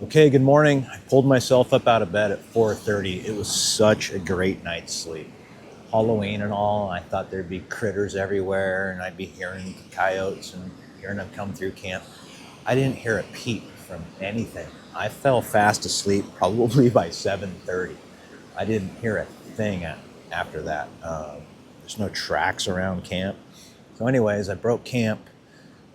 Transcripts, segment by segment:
Okay, good morning. I pulled myself up out of bed at 4:30. It was such a great night's sleep. Halloween and all, I thought there'd be critters everywhere and I'd be hearing coyotes and hearing them come through camp. I didn't hear a peep from anything. I fell fast asleep probably by 7:30. I didn't hear a thing after that. There's no tracks around camp. So anyways, I broke camp,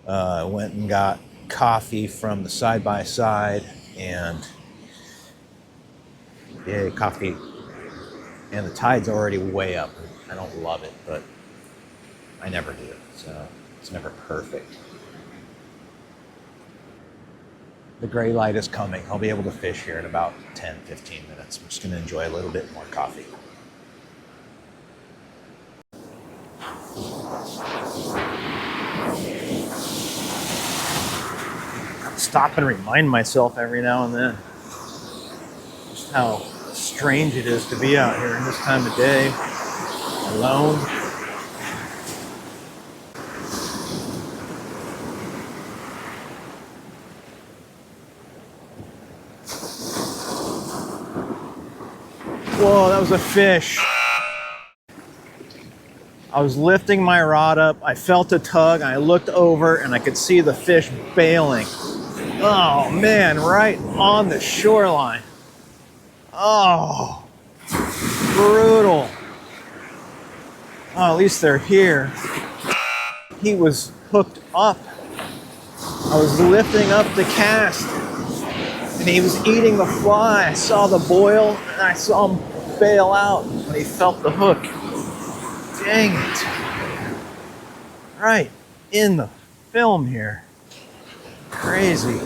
went and got coffee from the side-by-side, and yeah, coffee, and the tide's already way up. I don't love it, but I never do, so it's never perfect. The gray light is coming. I'll be able to fish here in about 10-15 minutes. I'm just going to enjoy a little bit more coffee. Stop and remind myself every now and then just how strange it is to be out here in this time of day, alone. Whoa, that was a fish. I was lifting my rod up, I felt a tug, and I looked over and I could see the fish bailing. Oh man, right on the shoreline. Oh, brutal. Oh, at least they're here. He was hooked up. I was lifting up the cast and he was eating the fly. I saw the boil and I saw him bail out when he felt the hook. Dang it. Right in the film here. Crazy.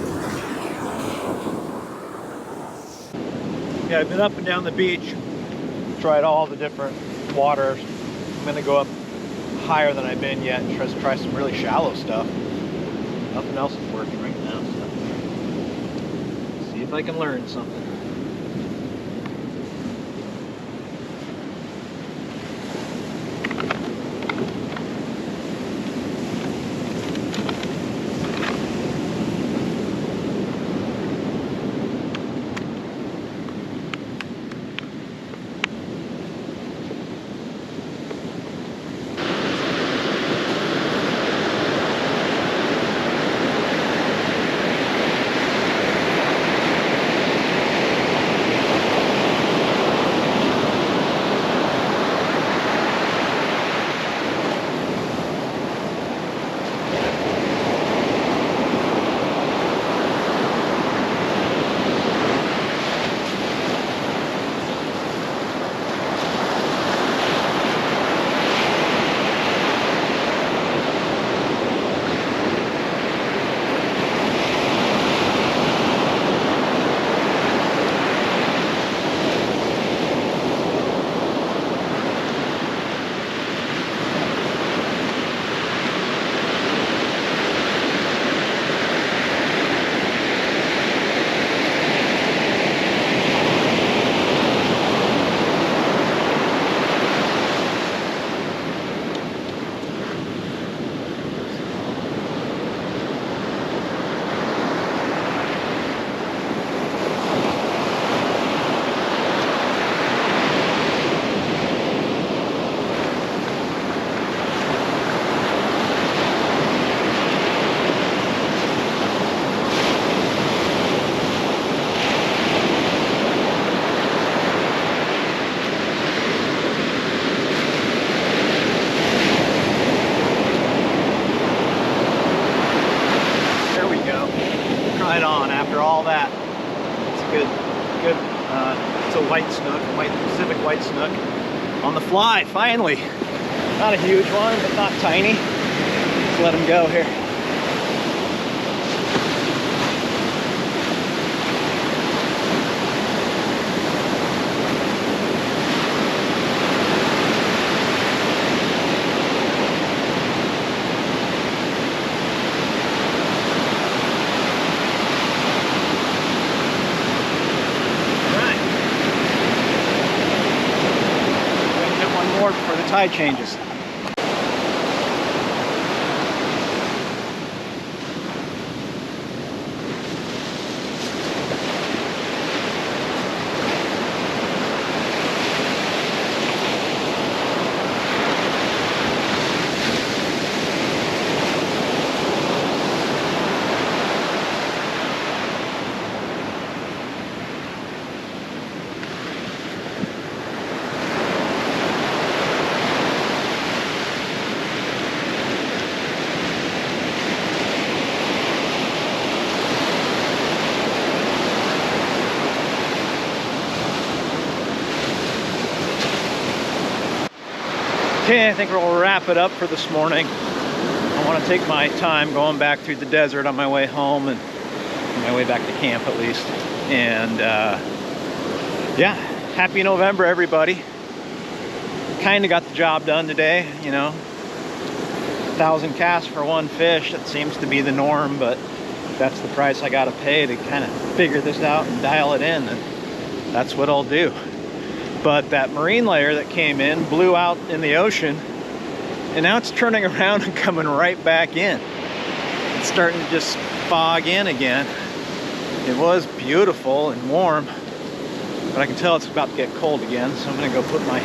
Yeah, I've been up and down the beach, tried all the different waters. I'm gonna go up higher than I've been yet and try some really shallow stuff. Nothing else is working right now, so see if I can learn something. Right on after all that. It's a good, it's a white snook, white Pacific white snook on the fly, finally. Not a huge one, but not tiny. Let's let him go here. Before the tide changes. Okay, I think we'll wrap it up for this morning. I want to take my time going back through the desert on my way home and on my way back to camp at least. And yeah, happy November, everybody. Kind of got the job done today, you know. 1,000 casts for one fish, that seems to be the norm, but that's the price I gotta pay to kind of figure this out and dial it in, and that's what I'll do. But that marine layer that came in blew out in the ocean, and now it's turning around and coming right back in. It's starting to just fog in again. It was beautiful and warm, but I can tell it's about to get cold again, so I'm gonna go put my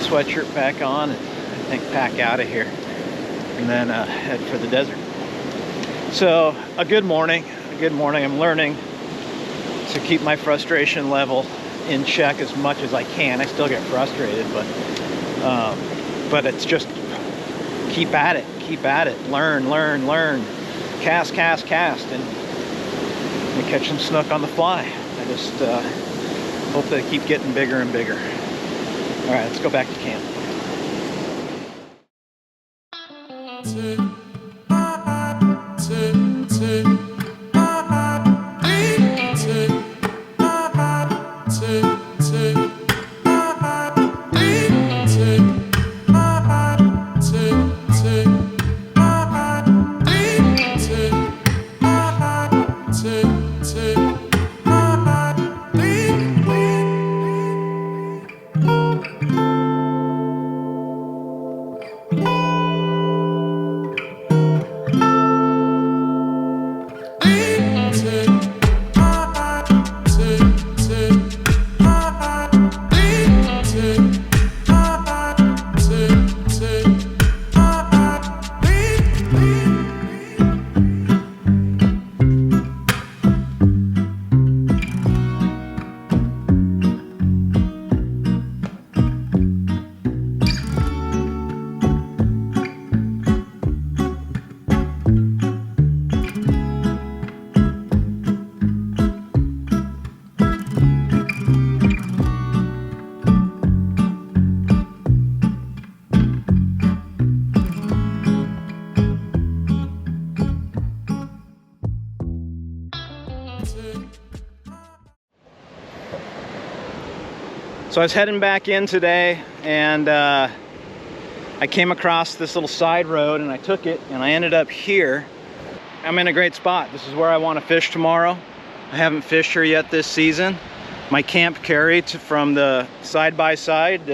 sweatshirt back on and I think pack out of here and then head for the desert. So a good morning. I'm learning to keep my frustration level in check as much as I can. I still get frustrated, but it's just keep at it, learn, cast, and we catch some snook on the fly. I just hope they keep getting bigger and bigger. All right, let's go back to camp. So I was heading back in today, and I came across this little side road and I took it and I ended up here. I'm in a great spot. This is where I want to fish tomorrow. I haven't fished here yet this season. My camp carry from the side-by-side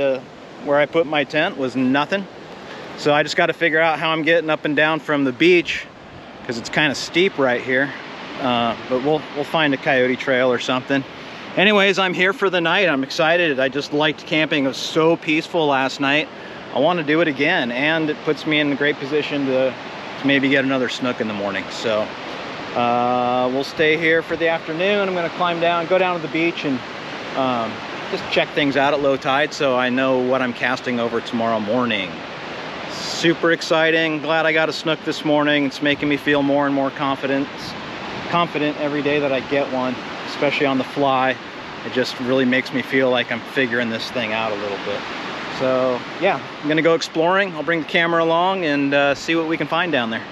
where I put my tent was nothing. So I just got to figure out how I'm getting up and down from the beach, because it's kind of steep right here. But we'll find a coyote trail or something. Anyways, I'm here for the night. I'm excited. I just liked camping. It was so peaceful last night. I want to do it again, and it puts me in a great position to maybe get another snook in the morning. So we'll stay here for the afternoon. I'm going to climb down, go down to the beach, and just check things out at low tide so I know what I'm casting over tomorrow morning. Super exciting. Glad I got a snook this morning. It's making me feel more and more confident every day that I get one, especially on the fly. It just really makes me feel like I'm figuring this thing out a little bit. So yeah, I'm gonna go exploring. I'll bring the camera along and see what we can find down there.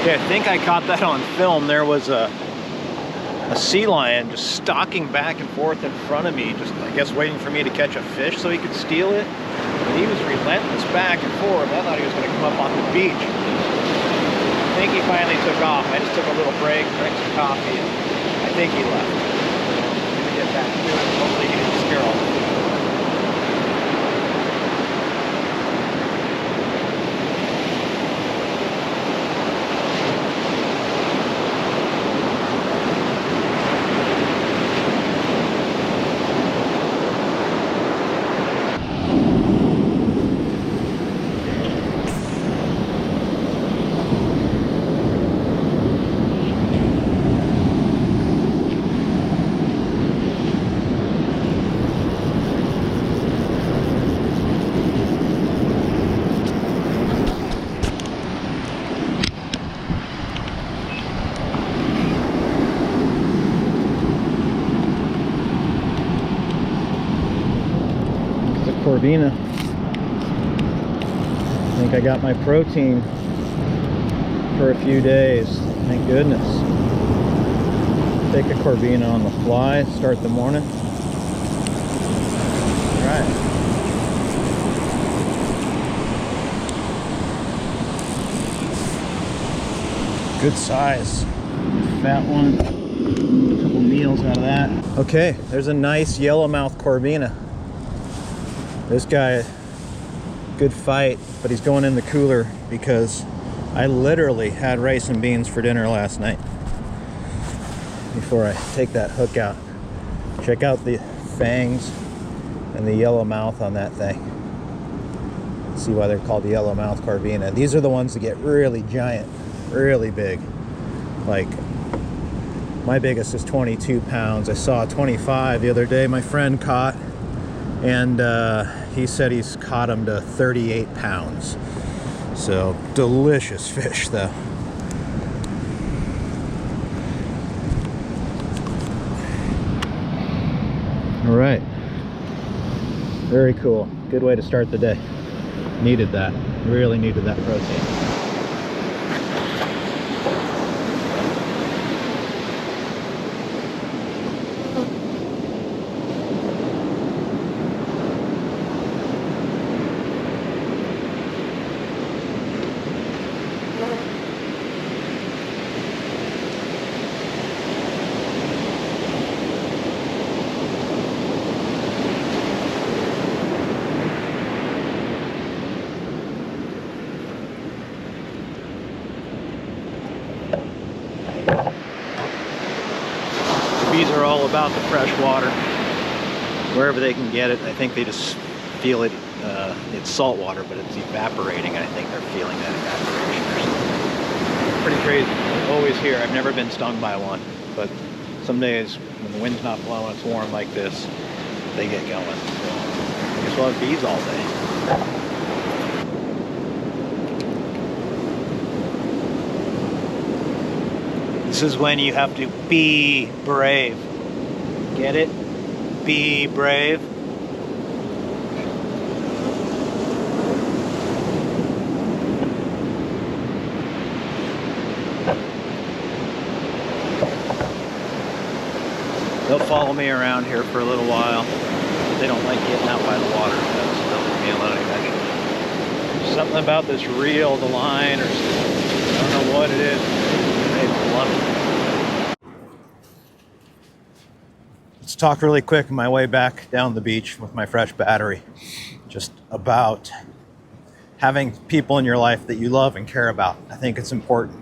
Okay, I think I caught that on film. There was a sea lion just stalking back and forth in front of me, just I guess waiting for me to catch a fish so he could steal it. But he was relentless back and forth. I thought he was going to come up on the beach. I think he finally took off. I just took a little break, drank some coffee, and I think he left. I'm going to get back to it. Hopefully he didn't scare all the fish. Corvina. I think I got my protein for a few days. Thank goodness. Take a Corvina on the fly, start the morning. All right. Good size. Fat one. A couple meals out of that. Okay, there's a nice yellowmouth Corvina. This guy, good fight, but he's going in the cooler because I literally had rice and beans for dinner last night. Before I take that hook out, check out the fangs and the yellow mouth on that thing. See why they're called the yellowmouth Corvina. These are the ones that get really giant, really big. Like, my biggest is 22 pounds. I saw a 25 the other day my friend caught. And he said he's caught them to 38 pounds. So, delicious fish, though. All right. Very cool. Good way to start the day. Needed that. Really needed that protein. Bees are all about the fresh water, wherever they can get it. I think they just feel it. It's salt water, but it's evaporating. I think they're feeling that evaporation or something. Pretty crazy. Always here. I've never been stung by one, but some days when the wind's not blowing, it's warm like this, they get going. So I guess we'll have bees all day. This is when you have to be brave. Get it? Be brave. They'll follow me around here for a little while. They don't like getting out by the water, so they'll leave me alone eventually. Something about this reel, the line, or I don't know what it is. Love it. Let's talk really quick on my way back down the beach with my fresh battery. Just about having people in your life that you love and care about. I think it's important.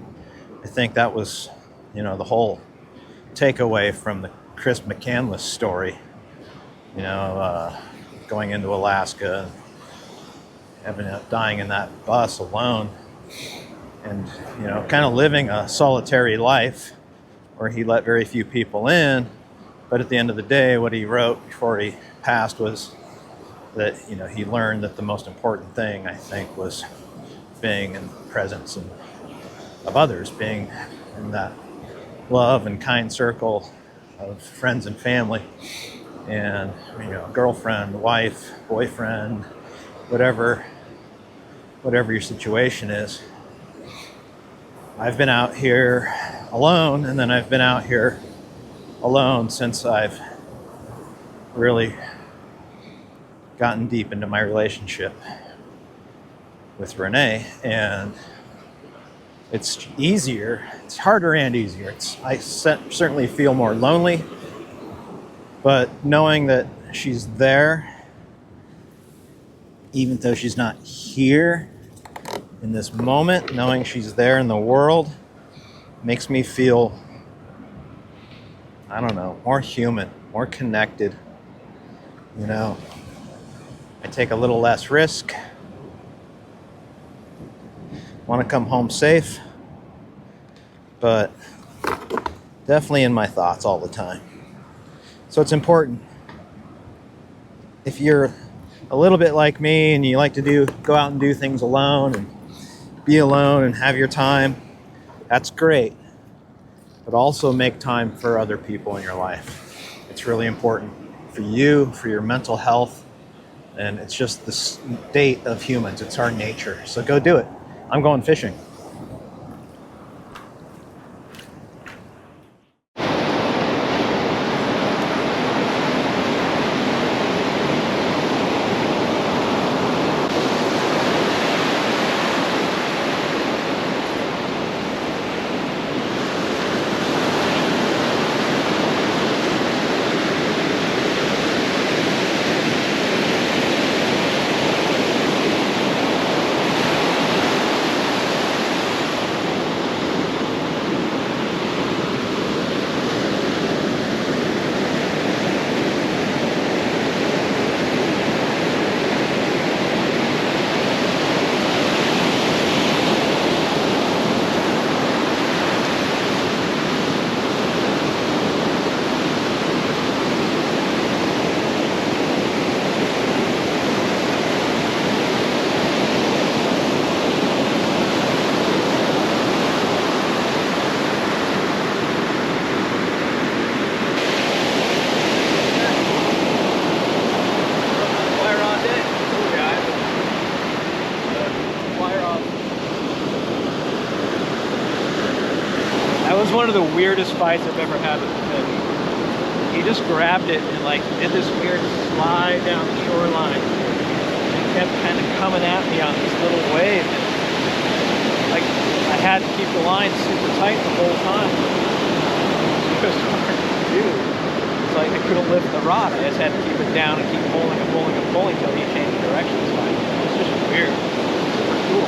I think that was, the whole takeaway from the Chris McCandless story. Going into Alaska, dying in that bus alone. And, kind of living a solitary life where he let very few people in. But at the end of the day, what he wrote before he passed was that, he learned that the most important thing, I think, was being in the presence of others, being in that love and kind circle of friends and family. And, girlfriend, wife, boyfriend, whatever your situation is. I've been out here alone, and then I've been out here alone since I've really gotten deep into my relationship with Renee, and it's easier. It's harder and easier. I certainly feel more lonely, but knowing that she's there, even though she's not here in this moment, knowing she's there in the world makes me feel, I don't know, more human, more connected. You know, I take a little less risk. Want to come home safe, but definitely in my thoughts all the time. So it's important. If you're a little bit like me and you like to go out and do things alone and be alone and have your time, that's great. But also make time for other people in your life. It's really important for you, for your mental health, and it's just the state of humans. It's our nature. So go do it. I'm going fishing. One of the weirdest fights I've ever had with him. He just grabbed it and like did this weird slide down the shoreline and kept kind of coming at me on this little wave. And, like, I had to keep the line super tight the whole time. It was hard to do. It's like I couldn't lift the rod. I just had to keep it down and keep pulling and pulling and pulling until he changed direction. So it was just weird. Super cool.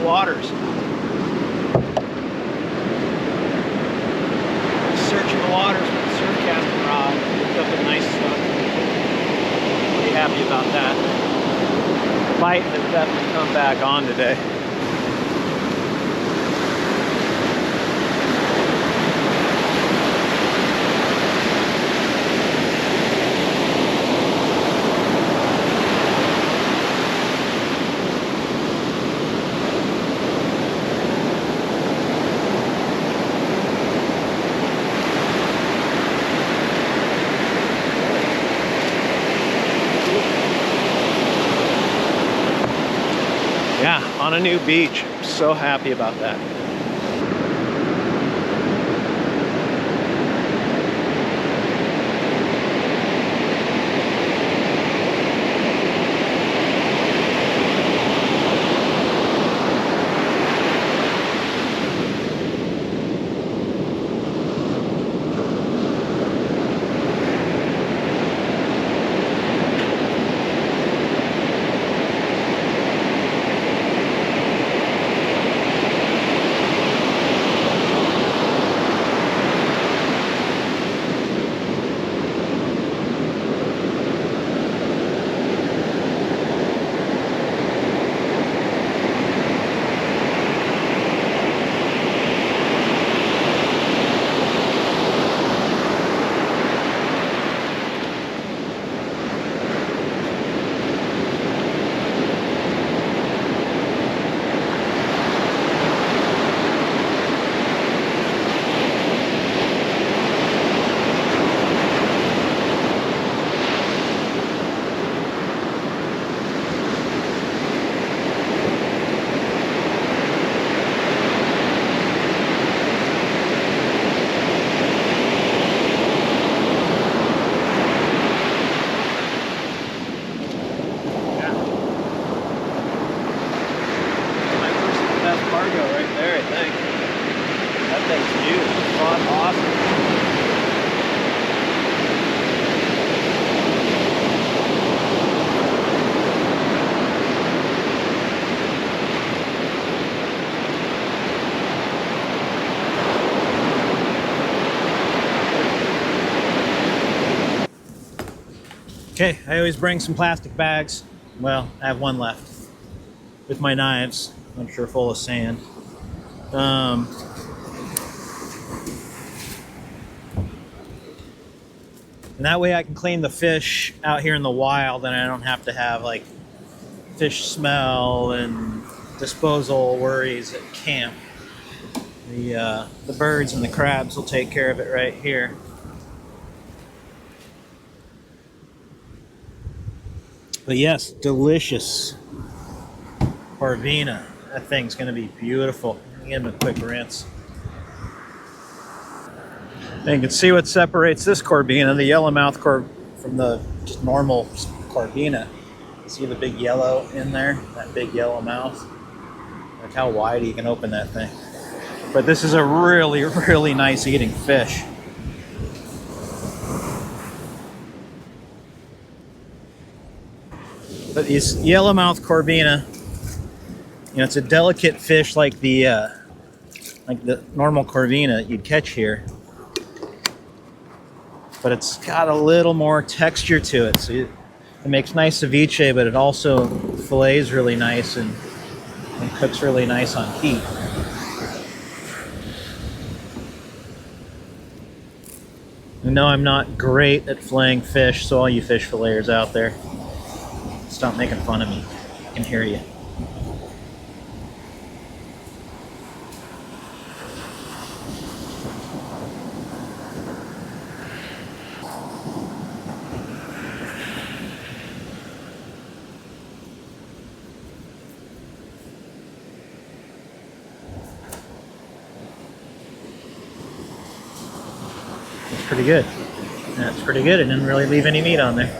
the waters. Searching the waters with the surf casting rod. Picked up a nice Snook. Pretty happy about that. Light has definitely come back on today. Yeah, on a new beach. I'm so happy about that. Okay, I always bring some plastic bags. Well, I have one left with my knives. I'm sure full of sand. And that way I can clean the fish out here in the wild and I don't have to have like fish smell and disposal worries at camp. The birds and the crabs will take care of it right here. But yes, delicious Corvina. That thing's gonna be beautiful. Give him a quick rinse. And you can see what separates this Corvina, the yellowmouth from the just normal Corvina. See the big yellow in there? That big yellow mouth? Look how wide you can open that thing. But this is a really, really nice eating fish. But these yellowmouth Corvina, you know, it's a delicate fish like the normal Corvina you'd catch here. But it's got a little more texture to it. So it makes nice ceviche, but it also fillets really nice and cooks really nice on heat. No, I'm not great at filleting fish, so all you fish filleters out there, stop making fun of me. I can hear you. It's pretty good. That's pretty good. It didn't really leave any meat on there.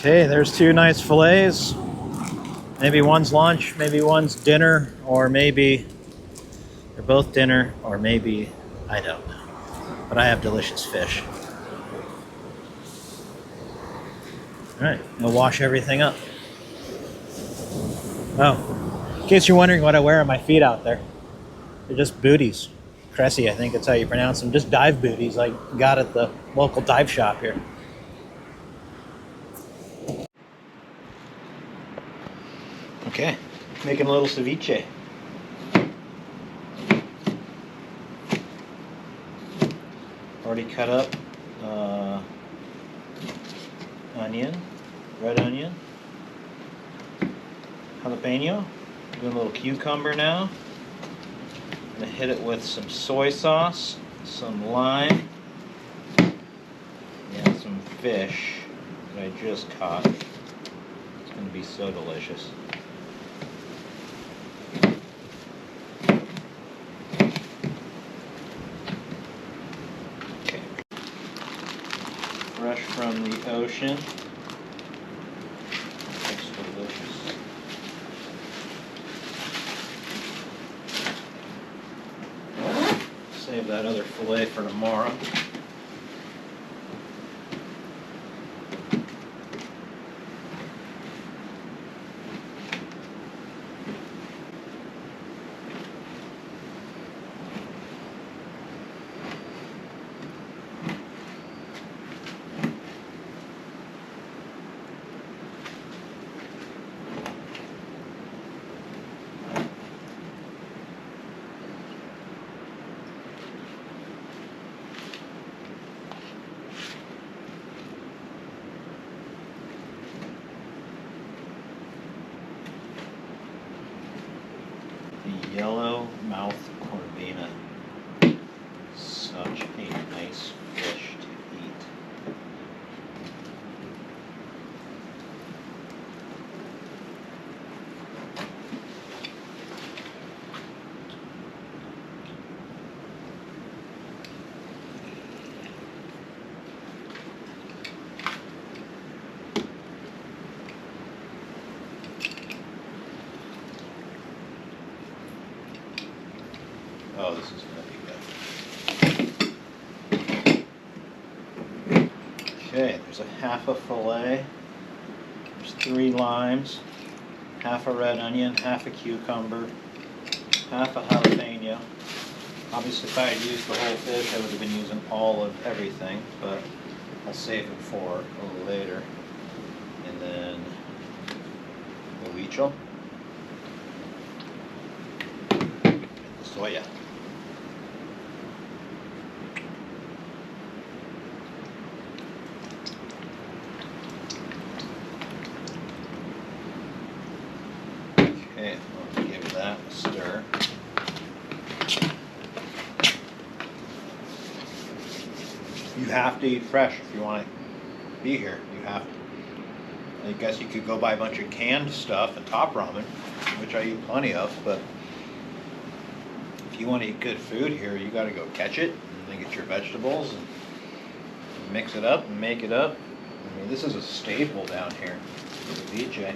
Okay, there's two nice fillets. Maybe one's lunch, maybe one's dinner, or maybe they're both dinner, or maybe I don't know. But I have delicious fish. All right, we'll wash everything up. Oh, in case you're wondering what I wear on my feet out there, they're just booties. Cressy, I think that's how you pronounce them. Just dive booties like got at the local dive shop here. Okay, making a little ceviche. Already cut up onion, red onion, jalapeno. Doing a little cucumber now. I'm gonna hit it with some soy sauce, some lime, and some fish that I just caught. It's gonna be so delicious. Okay. Fresh from the ocean. Looks delicious. Save that other fillet for tomorrow. The yellow-mouth corvina. Such a nice fish to eat. Oh, this is going to be good. Okay, there's a half a fillet. There's 3 limes, half a red onion, half a cucumber, half a jalapeno. Obviously, if I had used the whole fish, I would have been using all of everything, but I'll save it for a little later. And then the huichol and the soya. Okay, I'll give that a stir. You have to eat fresh if you want to be here. You have to. I guess you could go buy a bunch of canned stuff and top ramen, which I eat plenty of, but if you want to eat good food here, you got to go catch it and then get your vegetables and mix it up and make it up. I mean, this is a staple down here, ceviche.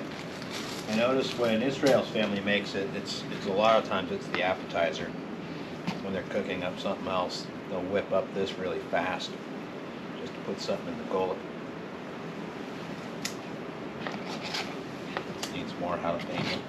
I noticed when Israel's family makes it, it's a lot of times it's the appetizer. When they're cooking up something else, they'll whip up this really fast just to put something in the gullet. Needs more jalapeno.